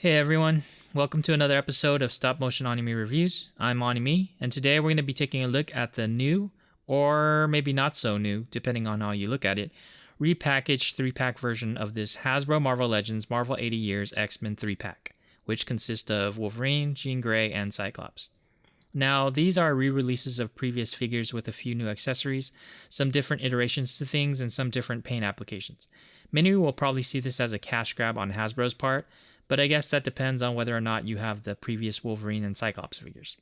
Hey everyone, welcome to another episode of Stop Motion Anime Reviews. I'm Animii, and today we're going to be taking a look at the new, or maybe not so new, depending on how you look at it, repackaged 3-pack version of this Hasbro Marvel Legends Marvel 80 Years X-Men 3-pack, which consists of Wolverine, Jean Grey, and Cyclops. Now, these are re-releases of previous figures with a few new accessories, some different iterations to things, and some different paint applications. Many will probably see this as a cash grab on Hasbro's part, but I guess that depends on whether or not you have the previous Wolverine and Cyclops figures.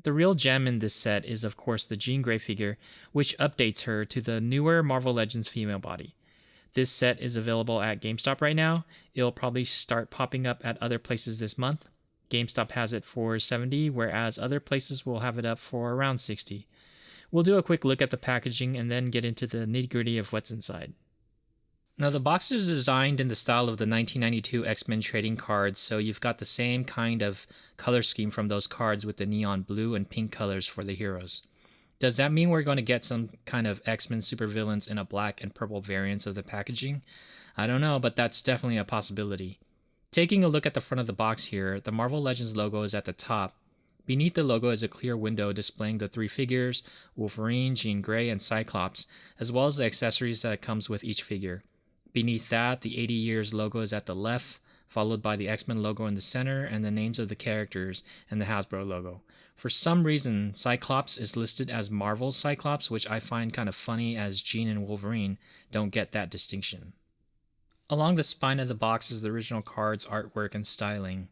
The real gem in this set is of course the Jean Grey figure, which updates her to the newer Marvel Legends female body. This set is available at GameStop right now. It'll probably start popping up at other places this month. GameStop has it for $70, whereas other places will have it up for around $60. We'll do a quick look at the packaging and then get into the nitty-gritty of what's inside. Now, the box is designed in the style of the 1992 X-Men trading cards, so you've got the same kind of color scheme from those cards with the neon blue and pink colors for the heroes. Does that mean we're going to get some kind of X-Men supervillains in a black and purple variants of the packaging? I don't know, but that's definitely a possibility. Taking a look at the front of the box here, the Marvel Legends logo is at the top. Beneath the logo is a clear window displaying the 3 figures, Wolverine, Jean Grey, and Cyclops, as well as the accessories that comes with each figure. Beneath that, the 80 Years logo is at the left, followed by the X-Men logo in the center and the names of the characters and the Hasbro logo. For some reason, Cyclops is listed as Marvel's Cyclops, which I find kind of funny as Jean and Wolverine don't get that distinction. Along the spine of the box is the original card's artwork and styling.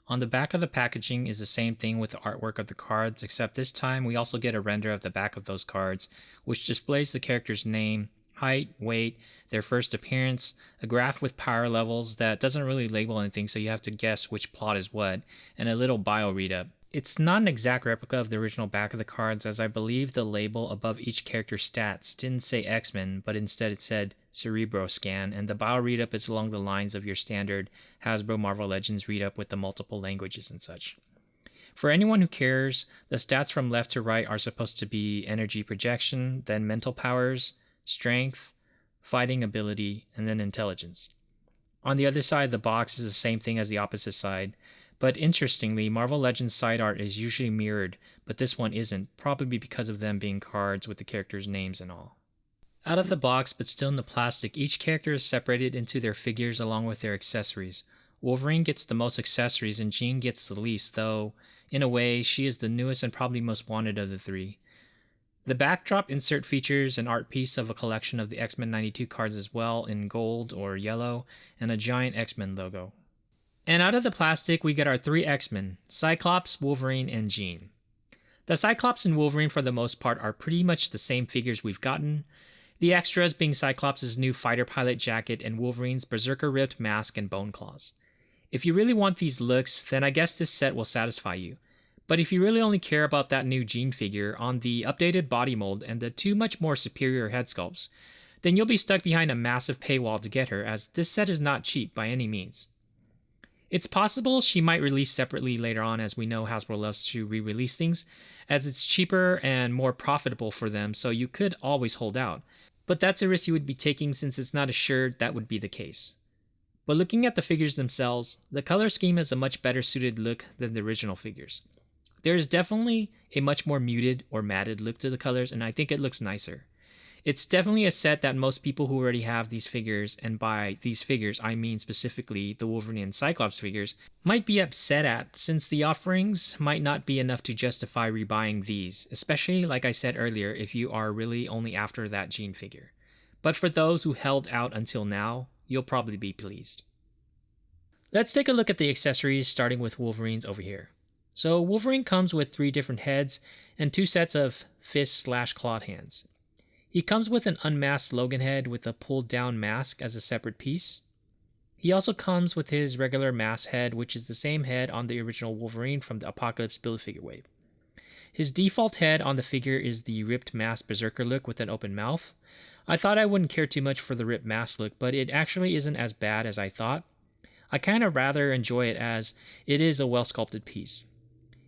On the back of the packaging is the same thing with the artwork of the cards, except this time we also get a render of the back of those cards, which displays the character's name, height, weight, their first appearance, a graph with power levels that doesn't really label anything, so you have to guess which plot is what, and a little bio read-up. It's not an exact replica of the original back of the cards, as I believe the label above each character's stats didn't say X-Men, but instead it said Cerebro Scan, and the bio read-up is along the lines of your standard Hasbro Marvel Legends read-up with the multiple languages and such. For anyone who cares, the stats from left to right are supposed to be energy projection, then mental powers, strength, fighting ability, and then intelligence. On the other side of the box is the same thing as the opposite side, but interestingly, Marvel Legends side art is usually mirrored, but this one isn't, probably because of them being cards with the characters' names and all. Out of the box, but still in the plastic, each character is separated into their figures along with their accessories. Wolverine gets the most accessories and Jean gets the least, though, in a way, she is the newest and probably most wanted of the 3. The backdrop insert features an art piece of a collection of the X-Men 92 cards as well in gold or yellow and a giant X-Men logo. And out of the plastic we get our 3 X-Men, Cyclops, Wolverine, and Jean. The Cyclops and Wolverine for the most part are pretty much the same figures we've gotten, the extras being Cyclops' new fighter pilot jacket and Wolverine's berserker ripped mask and bone claws. If you really want these looks, then I guess this set will satisfy you. But if you really only care about that new Jean figure on the updated body mold and the 2 much more superior head sculpts, then you'll be stuck behind a massive paywall to get her, as this set is not cheap by any means. It's possible she might release separately later on, as we know Hasbro loves to re-release things, as it's cheaper and more profitable for them, so you could always hold out. But that's a risk you would be taking since it's not assured that would be the case. But looking at the figures themselves, the color scheme is a much better suited look than the original figures. There is definitely a much more muted or matted look to the colors, and I think it looks nicer. It's definitely a set that most people who already have these figures, and by these figures I mean specifically the Wolverine and Cyclops figures, might be upset at, since the offerings might not be enough to justify rebuying these, especially like I said earlier if you are really only after that Jean figure. But for those who held out until now, you'll probably be pleased. Let's take a look at the accessories, starting with Wolverine's over here. So Wolverine comes with 3 different heads and 2 sets of fist/clawed hands. He comes with an unmasked Logan head with a pulled down mask as a separate piece. He also comes with his regular mask head, which is the same head on the original Wolverine from the Apocalypse Build-A-Figure wave. His default head on the figure is the ripped mask berserker look with an open mouth. I thought I wouldn't care too much for the ripped mask look, but it actually isn't as bad as I thought. I kind of rather enjoy it as it is a well-sculpted piece.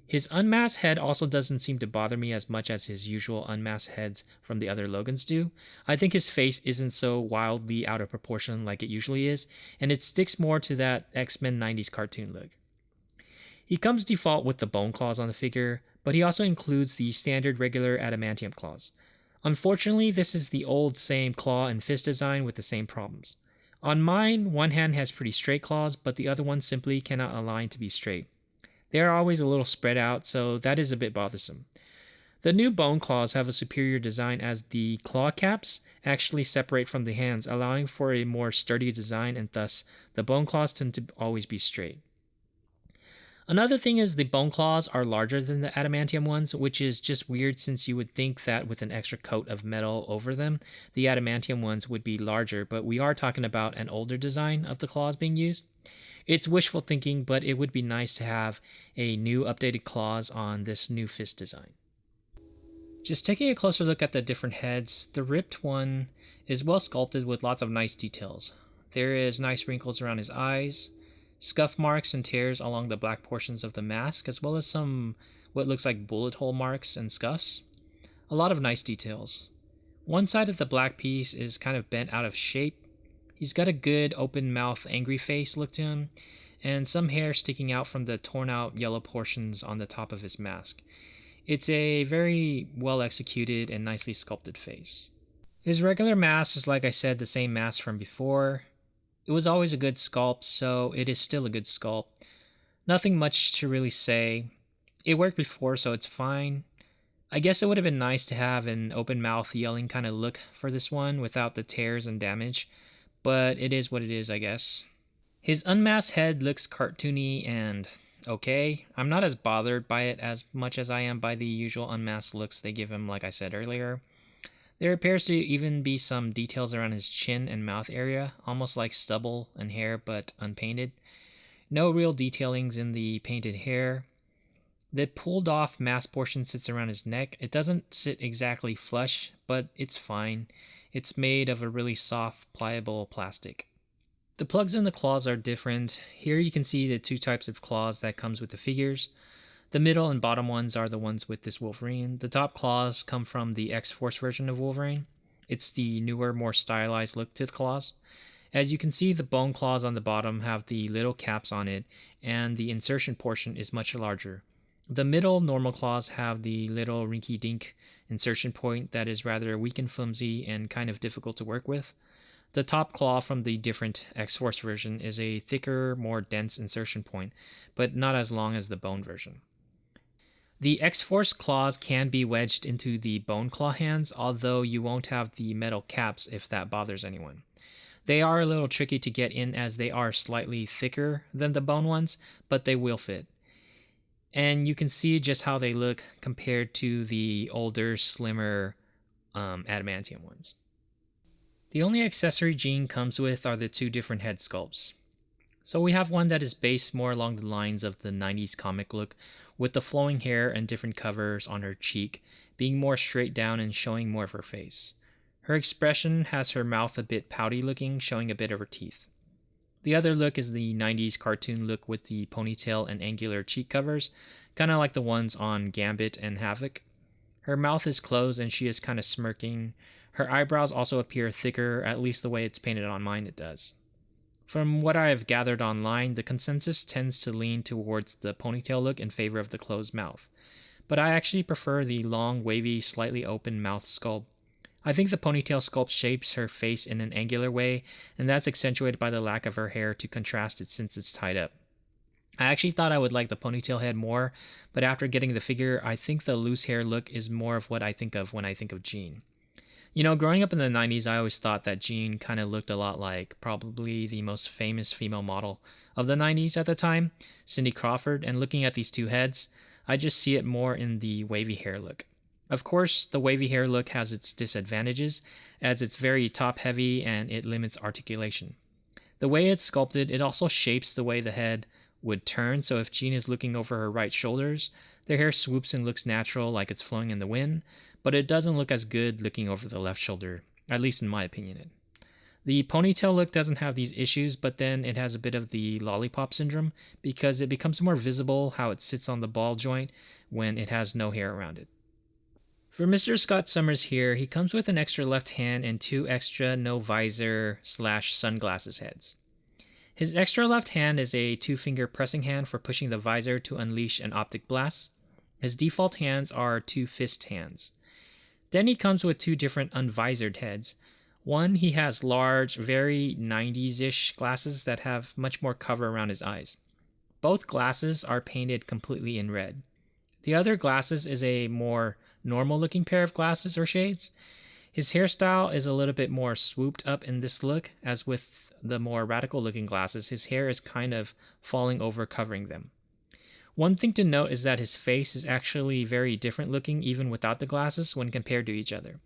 His unmasked head also doesn't seem to bother me as much as his usual unmasked heads from the other Logans do. I think his face isn't so wildly out of proportion like it usually is, and it sticks more to that X-Men 90s cartoon look. He comes default with the bone claws on the figure, but he also includes the standard regular adamantium claws. Unfortunately, this is the old same claw and fist design with the same problems. On mine, one hand has pretty straight claws, but the other one simply cannot align to be straight. They are always a little spread out, so that is a bit bothersome. The new bone claws have a superior design as the claw caps actually separate from the hands, allowing for a more sturdy design, and thus the bone claws tend to always be straight. Another thing is the bone claws are larger than the adamantium ones, which is just weird since you would think that with an extra coat of metal over them, the adamantium ones would be larger, but we are talking about an older design of the claws being used. It's wishful thinking, but it would be nice to have a new updated claws on this new fist design. Just taking a closer look at the different heads, the ripped one is well sculpted with lots of nice details. There is nice wrinkles around his eyes, scuff marks and tears along the black portions of the mask, as well as some what looks like bullet hole marks and scuffs. A lot of nice details. One side of the black piece is kind of bent out of shape. He's got a good open mouth angry face look to him, and some hair sticking out from the torn out yellow portions on the top of his mask. It's a very well executed and nicely sculpted face. His regular mask is, like I said, the same mask from before. It was always a good sculpt, so it is still a good sculpt. Nothing much to really say. It worked before, so it's fine. I guess it would have been nice to have an open mouth yelling kind of look for this one without the tears and damage, but it is what it is, I guess. His unmasked head looks cartoony and okay. I'm not as bothered by it as much as I am by the usual unmasked looks they give him, like I said earlier. There appears to even be some details around his chin and mouth area, almost like stubble and hair but unpainted. No real detailings in the painted hair. The pulled off mask portion sits around his neck. It doesn't sit exactly flush, but it's fine. It's made of a really soft, pliable plastic. The plugs in the claws are different. Here you can see the two types of claws that comes with the figures. The middle and bottom ones are the ones with this Wolverine. The top claws come from the X-Force version of Wolverine. It's the newer, more stylized look to the claws. As you can see, the bone claws on the bottom have the little caps on it, and the insertion portion is much larger. The middle normal claws have the little rinky-dink insertion point that is rather weak and flimsy and kind of difficult to work with. The top claw from the different X-Force version is a thicker, more dense insertion point, but not as long as the bone version. The X-Force claws can be wedged into the bone claw hands, although you won't have the metal caps if that bothers anyone. They are a little tricky to get in as they are slightly thicker than the bone ones, but they will fit. And you can see just how they look compared to the older, slimmer adamantium ones. The only accessory Jean comes with are the two different head sculpts. So we have one that is based more along the lines of the 90s comic look, with the flowing hair and different covers on her cheek, being more straight down and showing more of her face. Her expression has her mouth a bit pouty looking, showing a bit of her teeth. The other look is the 90s cartoon look with the ponytail and angular cheek covers, kind of like the ones on Gambit and Havoc. Her mouth is closed and she is kind of smirking. Her eyebrows also appear thicker, at least the way it's painted on mine it does. From what I have gathered online, the consensus tends to lean towards the ponytail look in favor of the closed mouth, but I actually prefer the long, wavy, slightly open mouth sculpt. I think the ponytail sculpt shapes her face in an angular way, and that's accentuated by the lack of her hair to contrast it since it's tied up. I actually thought I would like the ponytail head more, but after getting the figure, I think the loose hair look is more of what I think of when I think of Jean. You know, growing up in the 90s, I always thought that Jean kind of looked a lot like probably the most famous female model of the 90s at the time, Cindy Crawford, and looking at these two heads, I just see it more in the wavy hair look. Of course, the wavy hair look has its disadvantages, as it's very top-heavy and it limits articulation. The way it's sculpted, it also shapes the way the head would turn, so if Jean is looking over her right shoulders, their hair swoops and looks natural like it's flowing in the wind, but it doesn't look as good looking over the left shoulder, at least in my opinion. The ponytail look doesn't have these issues, but then it has a bit of the lollipop syndrome because it becomes more visible how it sits on the ball joint when it has no hair around it. For Mr. Scott Summers here, he comes with an extra left hand and two extra no visor / sunglasses heads. His extra left hand is a two-finger pressing hand for pushing the visor to unleash an optic blast. His default hands are two fist hands. Then he comes with two different unvisored heads. One, he has large, very 90s-ish glasses that have much more cover around his eyes. Both glasses are painted completely in red. The other glasses is a more normal-looking pair of glasses or shades. His hairstyle is a little bit more swooped up in this look, as with the more radical-looking glasses, his hair is kind of falling over covering them. One thing to note is that his face is actually very different looking even without the glasses when compared to each other.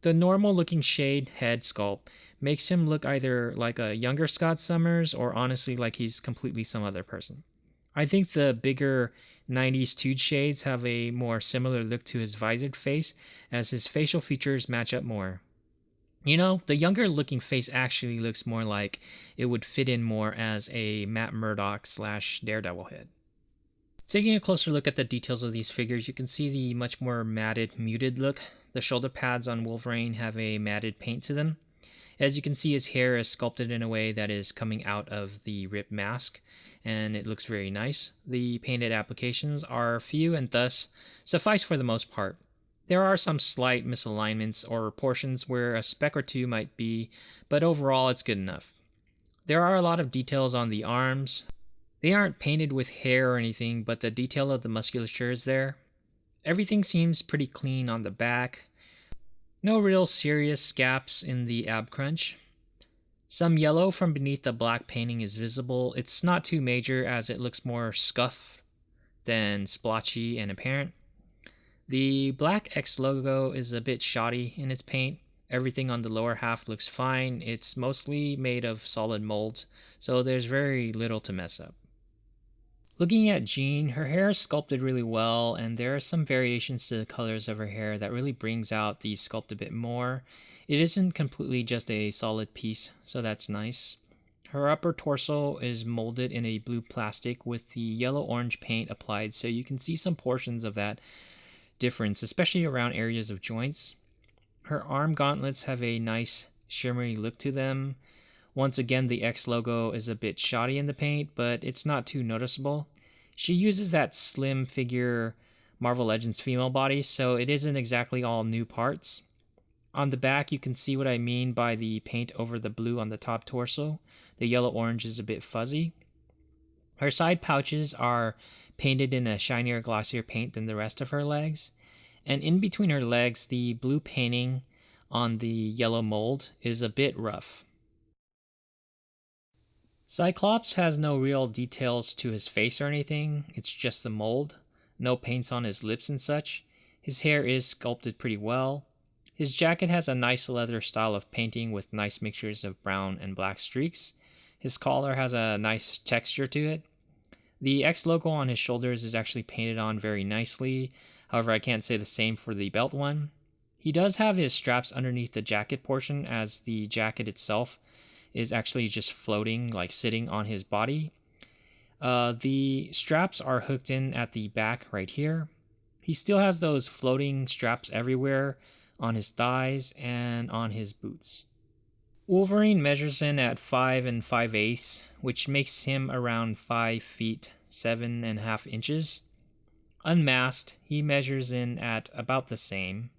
The normal looking shade head sculpt makes him look either like a younger Scott Summers or honestly like he's completely some other person. I think the bigger 90s toed shades have a more similar look to his visored face as his facial features match up more. You know, the younger looking face actually looks more like it would fit in more as a Matt Murdock / Daredevil head. Taking a closer look at the details of these figures, you can see the much more matted, muted look. The shoulder pads on Wolverine have a matted paint to them. As you can see, his hair is sculpted in a way that is coming out of the ripped mask, and it looks very nice. The painted applications are few and thus suffice for the most part. There are some slight misalignments or portions where a speck or two might be, but overall it's good enough. There are a lot of details on the arms. They aren't painted with hair or anything, but the detail of the musculature is there. Everything seems pretty clean on the back. No real serious gaps in the ab crunch. Some yellow from beneath the black painting is visible. It's not too major as it looks more scuffed than splotchy and apparent. The black X logo is a bit shoddy in its paint. Everything on the lower half looks fine. It's mostly made of solid molds, so there's very little to mess up. Looking at Jean, her hair is sculpted really well, and there are some variations to the colors of her hair that really brings out the sculpt a bit more. It isn't completely just a solid piece, so that's nice. Her upper torso is molded in a blue plastic with the yellow-orange paint applied, so you can see some portions of that difference, especially around areas of joints. Her arm gauntlets have a nice shimmery look to them. Once again, the X logo is a bit shoddy in the paint, but it's not too noticeable. She uses that slim figure Marvel Legends female body, so it isn't exactly all new parts. On the back, you can see what I mean by the paint over the blue on the top torso. The yellow-orange is a bit fuzzy. Her side pouches are painted in a shinier, glossier paint than the rest of her legs. And in between her legs, the blue painting on the yellow mold is a bit rough. Cyclops has no real details to his face or anything, it's just the mold. No paints on his lips and such. His hair is sculpted pretty well. His jacket has a nice leather style of painting with nice mixtures of brown and black streaks. His collar has a nice texture to it. The X logo on his shoulders is actually painted on very nicely, however I can't say the same for the belt one. He does have his straps underneath the jacket portion, as the jacket itself is actually just floating, like sitting on his body. The straps are hooked in at the back right here. He still has those floating straps everywhere on his thighs and on his boots. Wolverine measures in at 5 5/8, which makes him around 5 feet 7.5 inches. Unmasked, he measures in at about the same.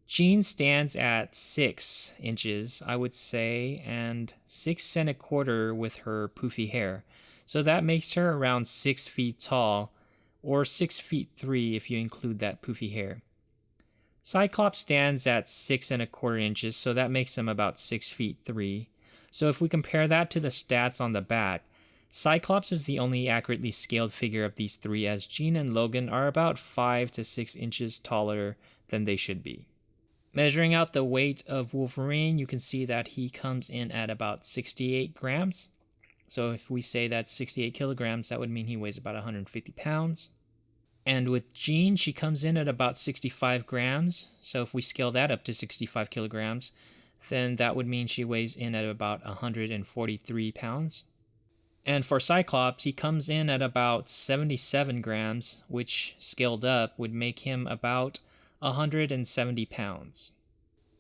Jean stands at 6 inches, I would say, and 6 1/4 with her poofy hair. So that makes her around 6 feet tall, or 6 feet 3 if you include that poofy hair. Cyclops stands at 6 1/4 inches, so that makes him about 6 feet 3. So if we compare that to the stats on the back, Cyclops is the only accurately scaled figure of these three, as Jean and Logan are about 5 to 6 inches taller than they should be. Measuring out the weight of Wolverine, you can see that he comes in at about 68 grams. So if we say that's 68 kilograms, that would mean he weighs about 150 pounds. And with Jean, she comes in at about 65 grams. So if we scale that up to 65 kilograms, then that would mean she weighs in at about 143 pounds. And for Cyclops, he comes in at about 77 grams, which scaled up would make him about 170 pounds.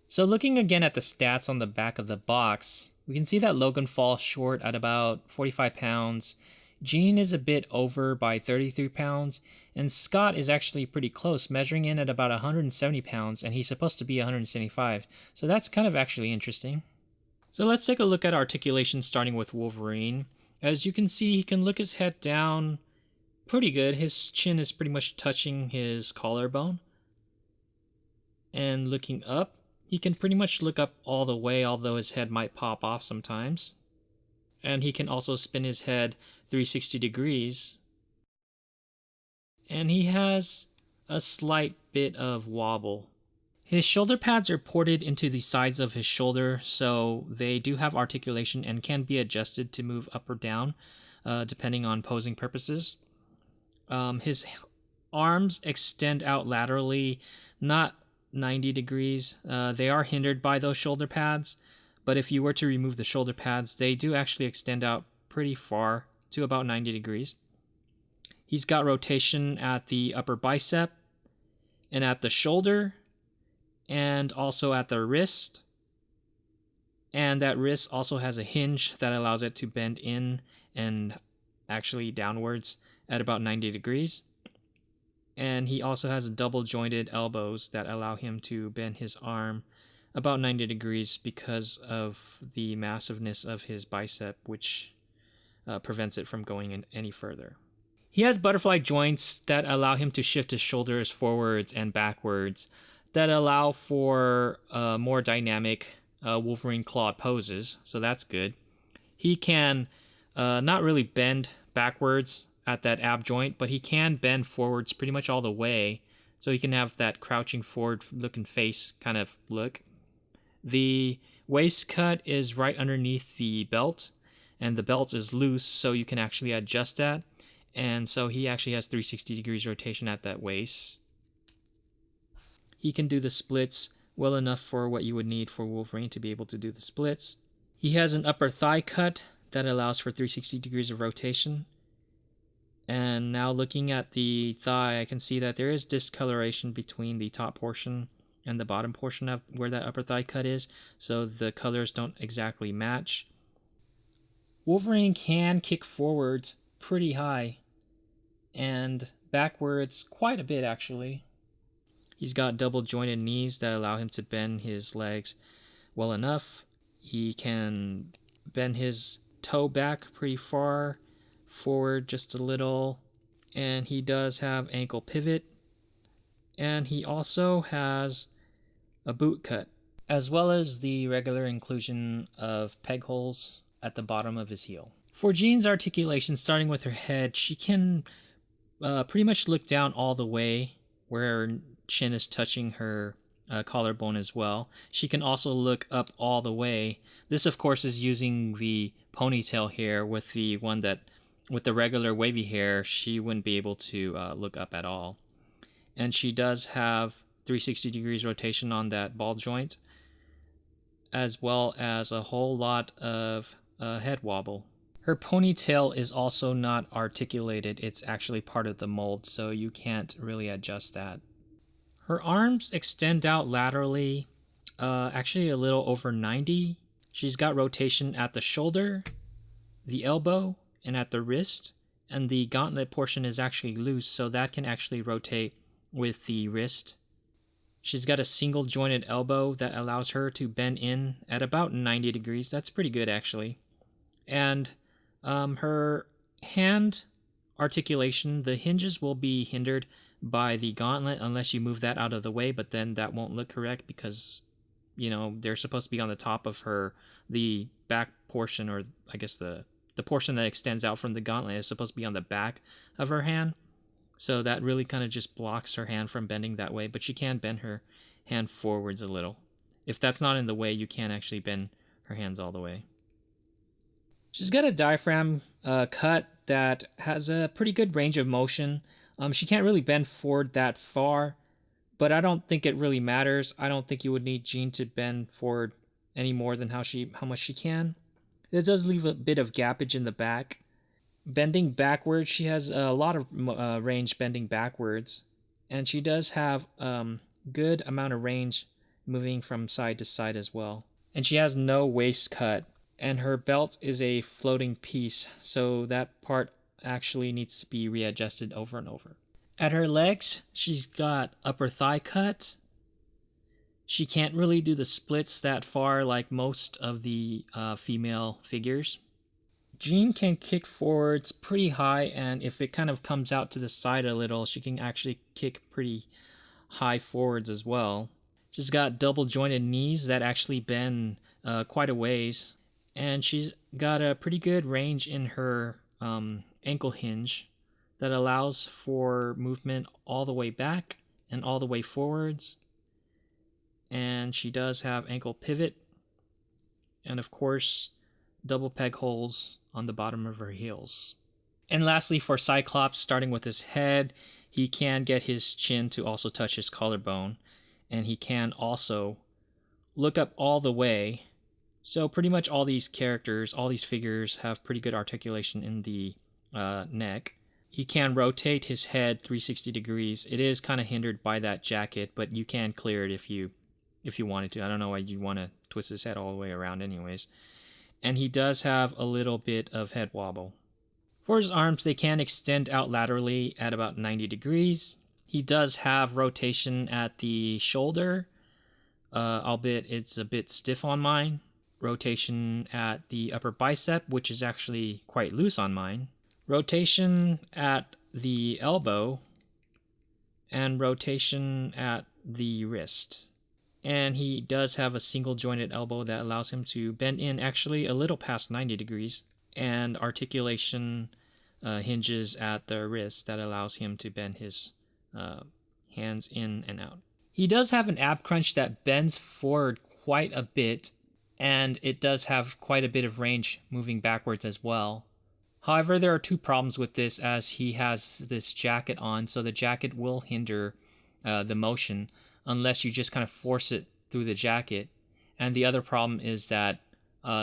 So looking again at the stats on the back of the box, We can see that Logan falls short at about 45 pounds. Jean is a bit over by 33 pounds, and Scott is actually pretty close, measuring in at about 170 pounds, and he's supposed to be 175. So that's kind of actually interesting. So let's take a look at articulation, starting with Wolverine. As you can see, he can look his head down pretty good. His chin is pretty much touching his collarbone. And looking up, he can pretty much look up all the way, although his head might pop off sometimes. And he can also spin his head 360 degrees. And he has a slight bit of wobble. His shoulder pads are ported into the sides of his shoulder, so they do have articulation and can be adjusted to move up or down, depending on posing purposes. His arms extend out laterally, not 90 degrees. They are hindered by those shoulder pads, but if you were to remove the shoulder pads, they do actually extend out pretty far to about 90 degrees. He's got rotation at the upper bicep and at the shoulder and also at the wrist. And that wrist also has a hinge that allows it to bend in and actually downwards at about 90 degrees. And he also has double jointed elbows that allow him to bend his arm about 90 degrees because of the massiveness of his bicep, which prevents it from going in any further. He has butterfly joints that allow him to shift his shoulders forwards and backwards that allow for more dynamic Wolverine clawed poses, so that's good. He can not really bend backwards at that ab joint, but he can bend forwards pretty much all the way, so he can have that crouching forward looking face kind of look. The waist cut is right underneath the belt, and the belt is loose, so you can actually adjust that. And so he actually has 360 degrees rotation at that waist. He can do the splits well enough for what you would need for Wolverine to be able to do the splits. He has an upper thigh cut that allows for 360 degrees of rotation. And now looking at the thigh, I can see that there is discoloration between the top portion and the bottom portion of where that upper thigh cut is, so the colors don't exactly match. Wolverine can kick forwards pretty high and backwards quite a bit, actually. He's got double jointed knees that allow him to bend his legs well enough. He can bend his toe back pretty far, forward just a little, and he does have ankle pivot, and he also has a boot cut, as well as the regular inclusion of peg holes at the bottom of his heel. For Jean's articulation, starting with her head, she can pretty much look down all the way where her chin is touching her collarbone as well. She can also look up all the way. This, of course, is using the ponytail hair. With the one that, with the regular wavy hair, she wouldn't be able to look up at all. And she does have 360 degrees rotation on that ball joint, as well as a whole lot of head wobble. Her ponytail is also not articulated. It's actually part of the mold, so you can't really adjust that. Her arms extend out laterally, actually a little over 90. She's got rotation at the shoulder, the elbow, and at the wrist, and the gauntlet portion is actually loose, so that can actually rotate with the wrist. She's got a single jointed elbow that allows her to bend in at about 90 degrees. That's pretty good, actually. And her hand articulation, the hinges will be hindered by the gauntlet unless you move that out of the way, but then that won't look correct because, you know, they're supposed to be on the top of her. The back portion, or I guess the portion that extends out from the gauntlet, is supposed to be on the back of her hand. So that really kind of just blocks her hand from bending that way, but she can bend her hand forwards a little. If that's not in the way, you can actually bend her hands all the way. She's got a diaphragm cut that has a pretty good range of motion. She can't really bend forward that far, but I don't think it really matters. I don't think you would need Jean to bend forward any more than how much she can. It does leave a bit of gappage in the back. Bending backwards, she has a lot of range bending backwards, and she does have good amount of range moving from side to side as well. And she has no waist cut. And her belt is a floating piece, so that part actually needs to be readjusted over and over. At her legs, she's got upper thigh cut. She can't really do the splits that far like most of the female figures. Jean can kick forwards pretty high, and if it kind of comes out to the side a little, she can actually kick pretty high forwards as well. She's got double jointed knees that actually bend quite a ways, and she's got a pretty good range in her ankle hinge that allows for movement all the way back and all the way forwards. And she does have ankle pivot, and of course, double peg holes on the bottom of her heels. And lastly, for Cyclops, starting with his head, he can get his chin to also touch his collarbone, and he can also look up all the way. So pretty much all these characters, all these figures have pretty good articulation in the neck. He can rotate his head 360 degrees. It is kind of hindered by that jacket, but you can clear it if you wanted to. I don't know why you want to twist his head all the way around anyways. And he does have a little bit of head wobble. For his arms, they can extend out laterally at about 90 degrees. He does have rotation at the shoulder, albeit it's a bit stiff on mine. Rotation at the upper bicep, which is actually quite loose on mine. Rotation at the elbow, and rotation at the wrist. And he does have a single jointed elbow that allows him to bend in actually a little past 90 degrees, and articulation hinges at the wrist that allows him to bend his hands in and out. He does have an ab crunch that bends forward quite a bit, and it does have quite a bit of range moving backwards as well. However, there are two problems with this, as he has this jacket on, so the jacket will hinder the motion unless you just kind of force it through the jacket. And the other problem is that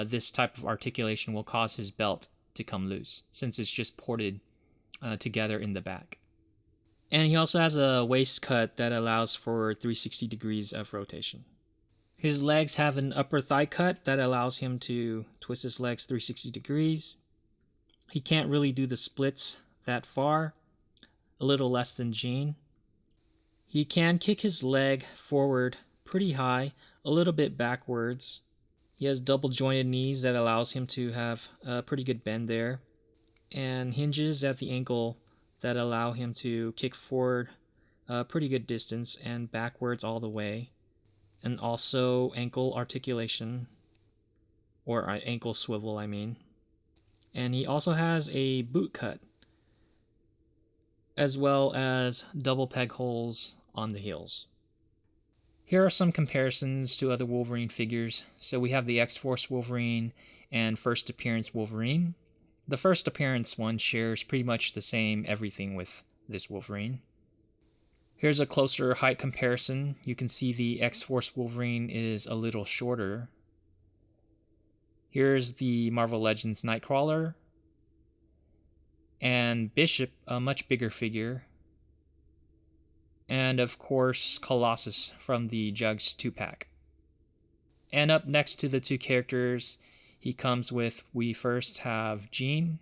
this type of articulation will cause his belt to come loose, since it's just ported together in the back. And he also has a waist cut that allows for 360 degrees of rotation. His legs have an upper thigh cut that allows him to twist his legs 360 degrees. He can't really do the splits that far, a little less than Jean. He can kick his leg forward pretty high, a little bit backwards. He has double jointed knees that allows him to have a pretty good bend there, and hinges at the ankle that allow him to kick forward a pretty good distance and backwards all the way. And also ankle articulation, or ankle swivel, I mean. And he also has a boot cut, as well as double peg holes on the heels. Here are some comparisons to other Wolverine figures. So we have the X-Force Wolverine and First Appearance Wolverine. The First Appearance one shares pretty much the same everything with this Wolverine. Here's a closer height comparison. You can see the X-Force Wolverine is a little shorter. Here's the Marvel Legends Nightcrawler. And Bishop, a much bigger figure. And of course, Colossus from the Jugs 2-pack. And up next to the two characters he comes with, we first have Jean.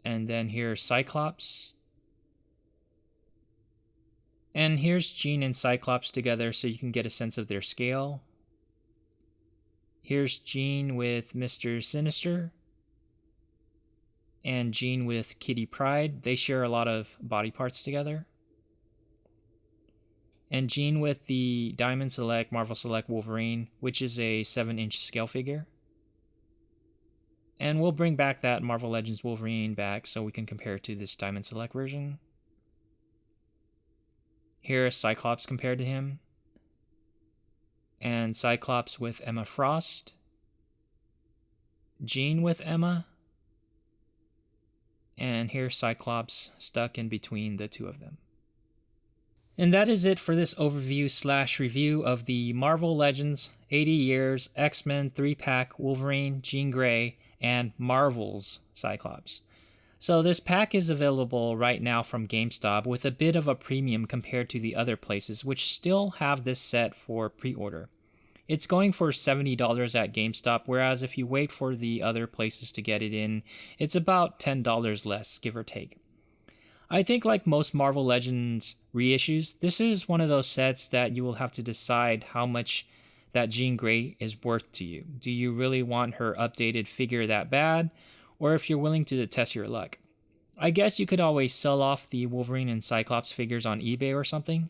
And then here's Cyclops. And here's Jean and Cyclops together so you can get a sense of their scale. Here's Jean with Mr. Sinister. And Jean with Kitty Pryde. They share a lot of body parts together. And Jean with the Diamond Select Marvel Select Wolverine, which is a 7-inch scale figure. And we'll bring back that Marvel Legends Wolverine back so we can compare it to this Diamond Select version. Here is Cyclops compared to him. And Cyclops with Emma Frost. Jean with Emma. And here's Cyclops stuck in between the two of them. And that is it for this overview/review of the Marvel Legends 80 Years X-Men 3-pack Wolverine, Jean Grey, and Marvel's Cyclops. So this pack is available right now from GameStop with a bit of a premium compared to the other places which still have this set for pre-order. It's going for $70 at GameStop, whereas if you wait for the other places to get it in, it's about $10 less, give or take. I think, like most Marvel Legends reissues, this is one of those sets that you will have to decide how much that Jean Grey is worth to you. Do you really want her updated figure that bad, or if you're willing to test your luck? I guess you could always sell off the Wolverine and Cyclops figures on eBay or something.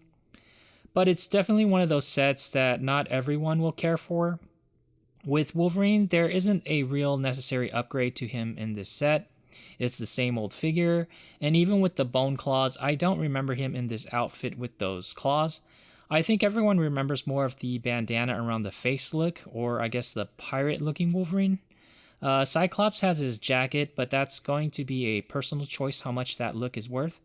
But it's definitely one of those sets that not everyone will care for. With Wolverine, there isn't a real necessary upgrade to him in this set. It's the same old figure, and even with the bone claws, I don't remember him in this outfit with those claws. I think everyone remembers more of the bandana around the face look, or I guess the pirate-looking Wolverine. Cyclops has his jacket, but that's going to be a personal choice how much that look is worth.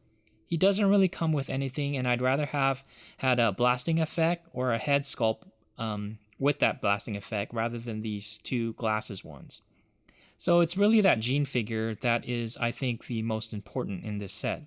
He doesn't really come with anything, and I'd rather have had a blasting effect or a head sculpt with that blasting effect rather than these two glasses ones. So it's really that Jean figure that is, I think, the most important in this set.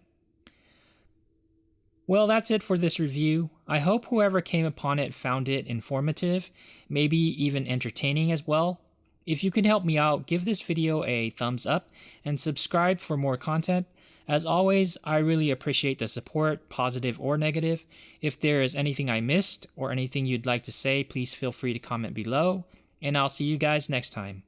Well, that's it for this review. I hope whoever came upon it found it informative, maybe even entertaining as well. If you can help me out, give this video a thumbs up and subscribe for more content. As always, I really appreciate the support, positive or negative. If there is anything I missed or anything you'd like to say, please feel free to comment below, and I'll see you guys next time.